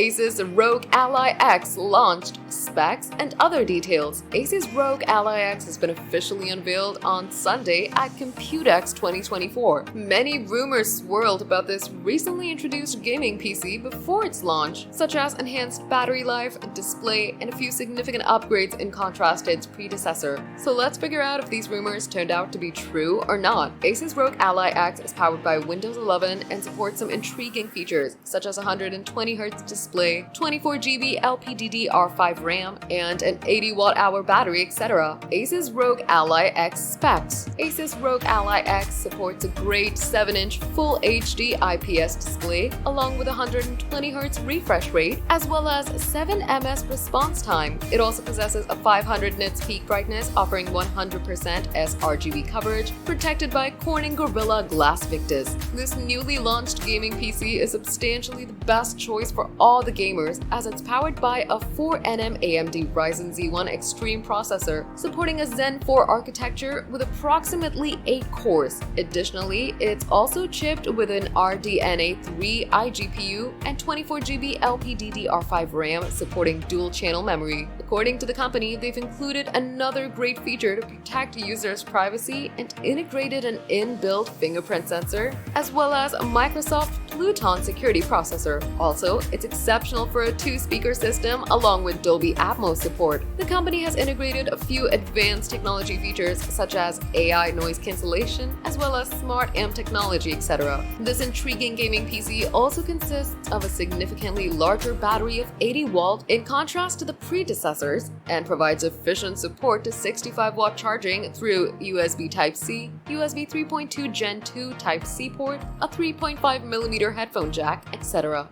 Asus ROG Ally X launched, specs, and other details. Asus ROG Ally X has been officially unveiled on Sunday at Computex 2024. Many rumors swirled about this recently introduced gaming PC before its launch, such as enhanced battery life, display, and a few significant upgrades in contrast to its predecessor. So let's figure out if these rumors turned out to be true or not. Asus ROG Ally X is powered by Windows 11 and supports some intriguing features, such as 120Hz display, 24GB LPDDR5 RAM, and an 80Wh battery, etc. Asus ROG Ally X specs. Asus ROG Ally X supports a great 7-inch Full HD IPS display, along with 120Hz refresh rate, as well as 7 ms response time. It also possesses a 500 nits peak brightness, offering 100% sRGB coverage, protected by Corning Gorilla Glass Victus. This newly launched gaming PC is substantially the best choice for all the gamers, as it's powered by a 4nm AMD Ryzen Z1 Extreme processor, supporting a Zen 4 architecture with approximately 8 cores. Additionally, it's also chipped with an RDNA 3 iGPU and 24GB LPDDR5 RAM, supporting dual-channel memory. According to the company, they've included another great feature to protect users' privacy and integrated an inbuilt fingerprint sensor, as well as a Microsoft Pluton security processor. Also, it's exceptional for a 2-speaker system along with Dolby Atmos support. The company has integrated a few advanced technology features such as AI noise cancellation, as well as smart amp technology, etc. This intriguing gaming PC also consists of a significantly larger battery of 80W in contrast to the predecessors, and provides efficient support to 65W charging through USB Type-C, USB 3.2 Gen 2 Type-C port, a 3.5mm headphone jack, etc.